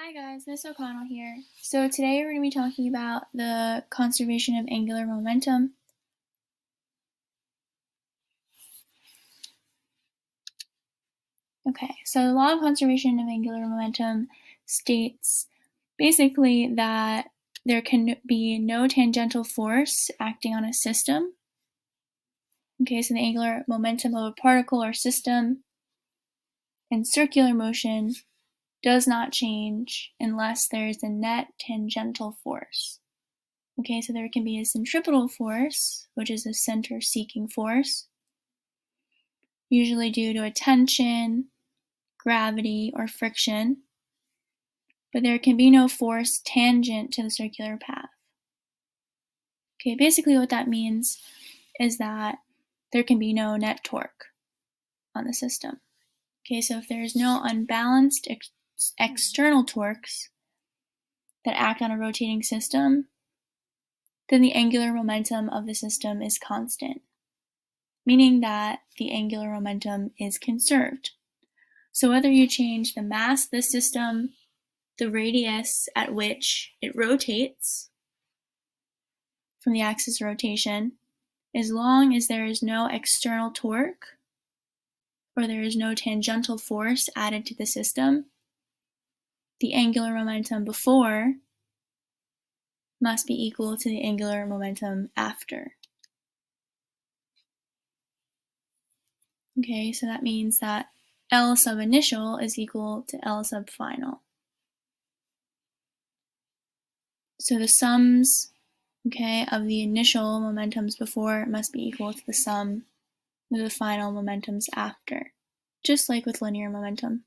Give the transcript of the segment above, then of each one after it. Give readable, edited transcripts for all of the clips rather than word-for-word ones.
Hi guys, Miss O'Connell here. So today we're going to be talking about the conservation of angular momentum. Okay, so the law of conservation of angular momentum states basically that there can be no tangential force acting on a system. Okay, so the angular momentum of a particle or system in circular motion does not change unless there is a net tangential force. Okay, so there can be a centripetal force, which is a center-seeking force, usually due to a tension, gravity, or friction, but there can be no force tangent to the circular path. Okay, basically what that means is that there can be no net torque on the system. Okay, so if there is no unbalanced external torques that act on a rotating system, then the angular momentum of the system is constant, meaning that the angular momentum is conserved. So whether you change the mass of the system, the radius at which it rotates from the axis of rotation, as long as there is no external torque or there is no tangential force added to the system, the angular momentum before must be equal to the angular momentum after. Okay, so that means that L sub initial is equal to L sub final. So the sums, okay, of the initial momentums before must be equal to the sum of the final momentums after, just like with linear momentum.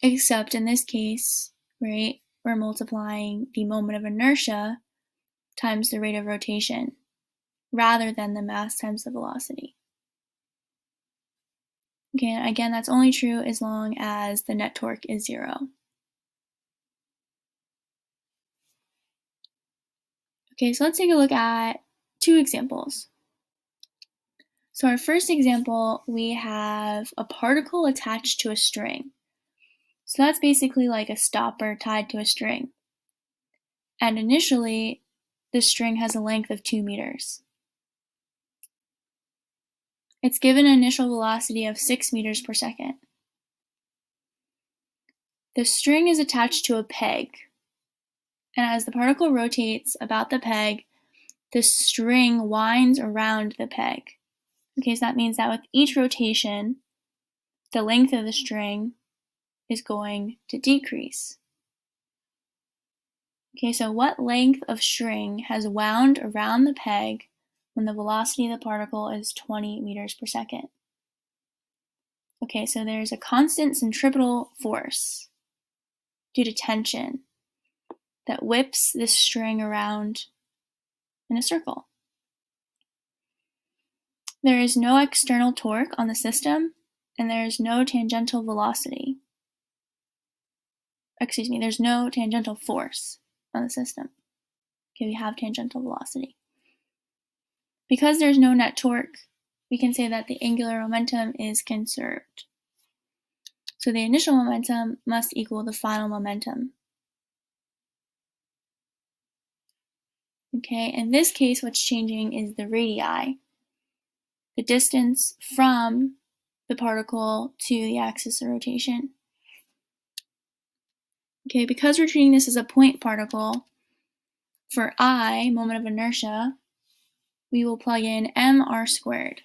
Except in this case, right, we're multiplying the moment of inertia times the rate of rotation, rather than the mass times the velocity. Okay, again, that's only true as long as the net torque is 0. Okay, so let's take a look at two examples. So our first example, we have a particle attached to a string. So that's basically like a stopper tied to a string. And initially, the string has a length of 2 meters. It's given an initial velocity of 6 meters per second. The string is attached to a peg, and as the particle rotates about the peg, the string winds around the peg. Okay, so that means that with each rotation, the length of the string is going to decrease. Okay, so what length of string has wound around the peg when the velocity of the particle is 20 meters per second? Okay, so there's a constant centripetal force due to tension that whips this string around in a circle. There is no external torque on the system, and there is no tangential velocity. There's no tangential force on the system. Okay, we have tangential velocity. Because there's no net torque, we can say that the angular momentum is conserved. So the initial momentum must equal the final momentum. Okay, in this case, what's changing is the radii, the distance from the particle to the axis of rotation. Okay, because we're treating this as a point particle, for I, moment of inertia, we will plug in mr squared.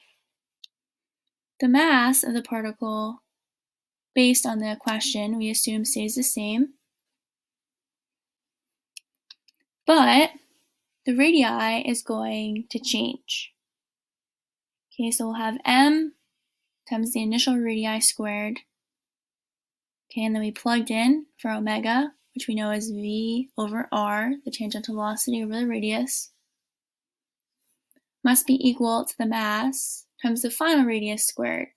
The mass of the particle, based on the question, we assume stays the same, but the radii is going to change. Okay, so we'll have m times the initial radii squared. Okay, and then we plugged in for omega, which we know is v over r, the tangential velocity over the radius, must be equal to the mass times the final radius squared.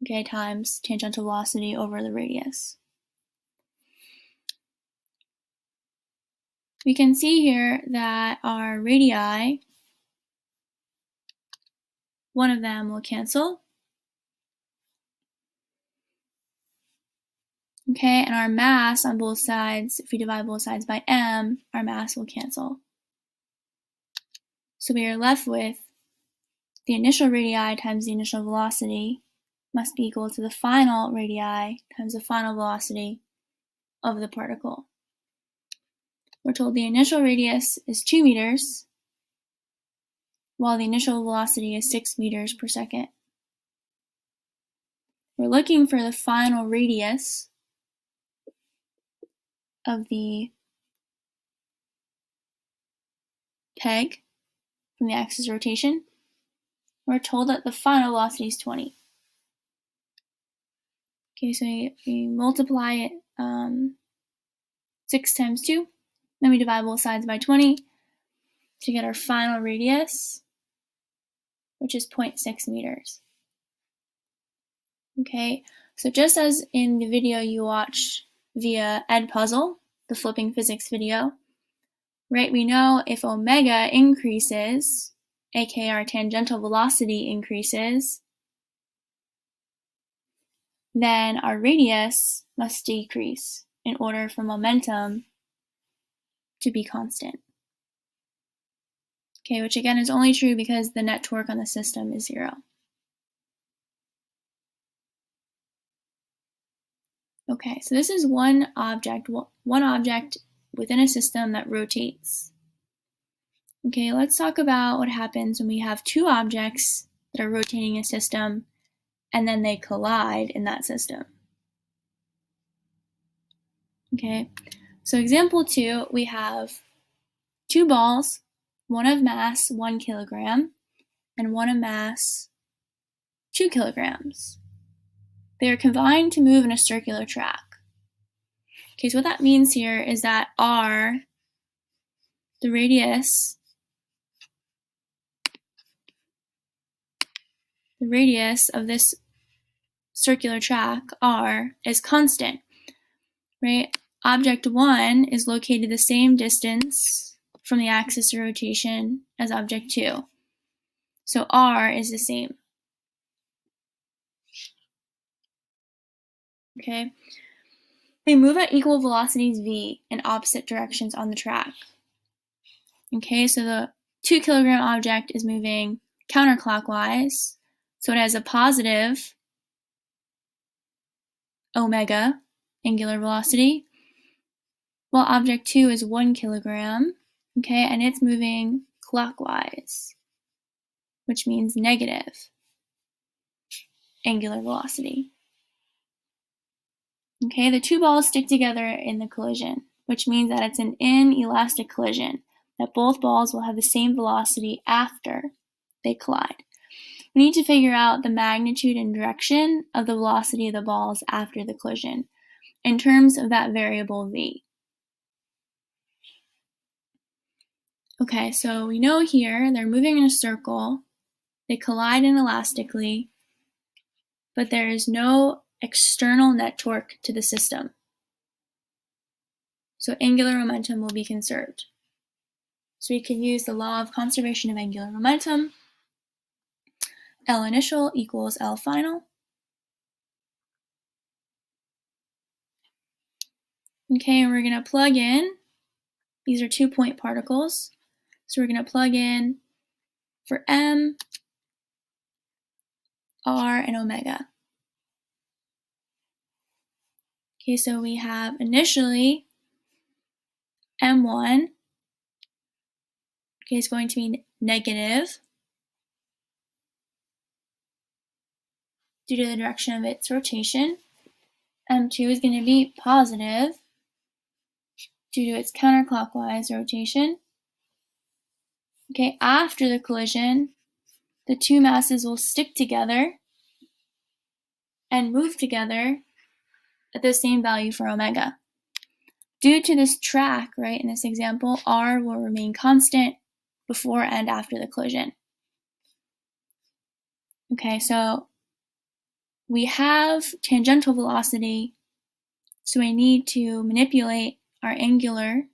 Okay, times tangential velocity over the radius. We can see here that our radii, one of them will cancel. Okay, and our mass on both sides, if we divide both sides by m, our mass will cancel. So we are left with the initial radii times the initial velocity must be equal to the final radii times the final velocity of the particle. We're told the initial radius is 2 meters, while the initial velocity is 6 meters per second. We're looking for the final radius of the peg from the axis of rotation. We're told that the final velocity is 20. Okay, so we multiply it 6 times 2, then we divide both sides by 20 to get our final radius, which is 0.6 meters. Okay, so just as in the video you watched via Edpuzzle, the flipping physics video, right, we know if omega increases, aka our tangential velocity increases, then our radius must decrease in order for momentum to be constant. Okay, which again is only true because the net torque on the system is 0. Okay, so this is one object within a system that rotates. Okay, let's talk about what happens when we have two objects that are rotating a system and then they collide in that system. Okay, so example 2, we have two balls, one of mass 1 kilogram and one of mass 2 kilograms. They are combined to move in a circular track. Okay, so what that means here is that r, the radius of this circular track, r, is constant, right? Object 1 is located the same distance from the axis of rotation as object 2. So r is the same. Okay? They move at equal velocities v in opposite directions on the track. Okay, so the 2 kilogram object is moving counterclockwise, so it has a positive omega angular velocity, while object 2 is 1 kilogram, okay, and it's moving clockwise, which means negative angular velocity. Okay, the two balls stick together in the collision, which means that it's an inelastic collision, that both balls will have the same velocity after they collide. We need to figure out the magnitude and direction of the velocity of the balls after the collision in terms of that variable v. Okay, so we know here they're moving in a circle, they collide inelastically, but there is no external net torque to the system. So angular momentum will be conserved. So we can use the law of conservation of angular momentum. L initial equals L final. Okay, and we're going to plug in, these are 2-point particles, so we're going to plug in for m, r, and omega. Okay, so we have initially m1, okay, is going to be negative due to the direction of its rotation. m2 is going to be positive due to its counterclockwise rotation. Okay, after the collision, the two masses will stick together and move together at the same value for omega. Due to this track, right, in this example, r will remain constant before and after the collision. Okay, so we have tangential velocity, so we need to manipulate our angular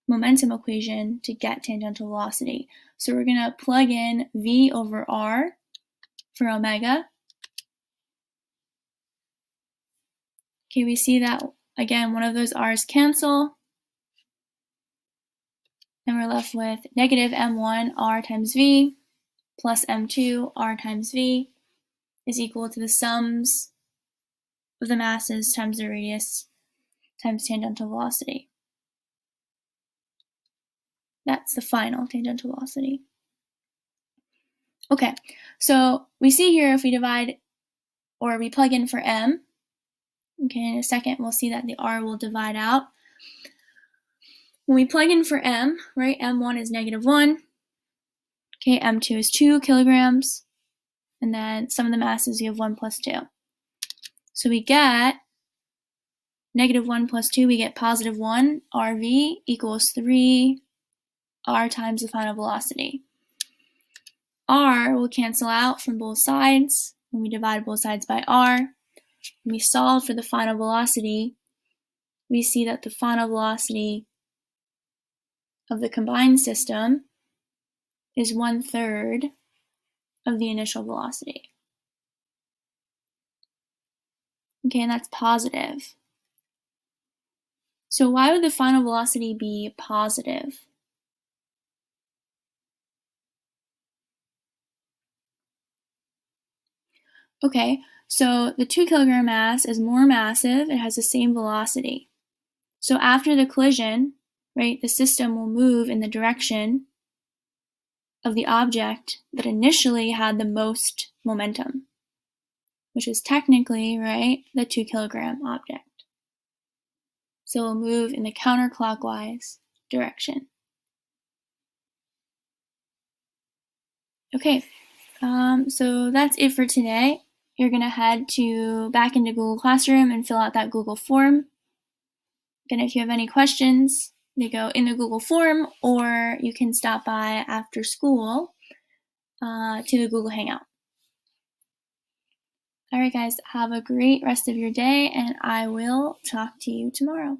momentum equation to get tangential velocity. So we're going to plug in v over r for omega. Okay, we see that, again, one of those r's cancel, and we're left with negative m1 r times v plus m2 r times v is equal to the sums of the masses times the radius times tangential velocity. That's the final tangential velocity. Okay, so we see here if we divide or we plug in for m, okay, in a second we'll see that the r will divide out. When we plug in for m, right, m1 is -1, okay, m2 is 2 kilograms, and then sum of the masses, you have 1 plus 2. So we get -1 plus 2, we get +1, RV equals 3 r times the final velocity. R will cancel out from both sides when we divide both sides by r. When we solve for the final velocity, we see that the final velocity of the combined system is 1/3 of the initial velocity. Okay, and that's positive. So why would the final velocity be positive? Okay, so the 2 kilogram mass is more massive, it has the same velocity. So after the collision, right, the system will move in the direction of the object that initially had the most momentum, which is technically, right, the 2 kilogram object. So we'll move in the counterclockwise direction. Okay, so that's it for today. You're gonna head back into Google Classroom and fill out that Google form. And if you have any questions, they go in the Google form, or you can stop by after school to the Google Hangout. All right, guys, have a great rest of your day, and I will talk to you tomorrow.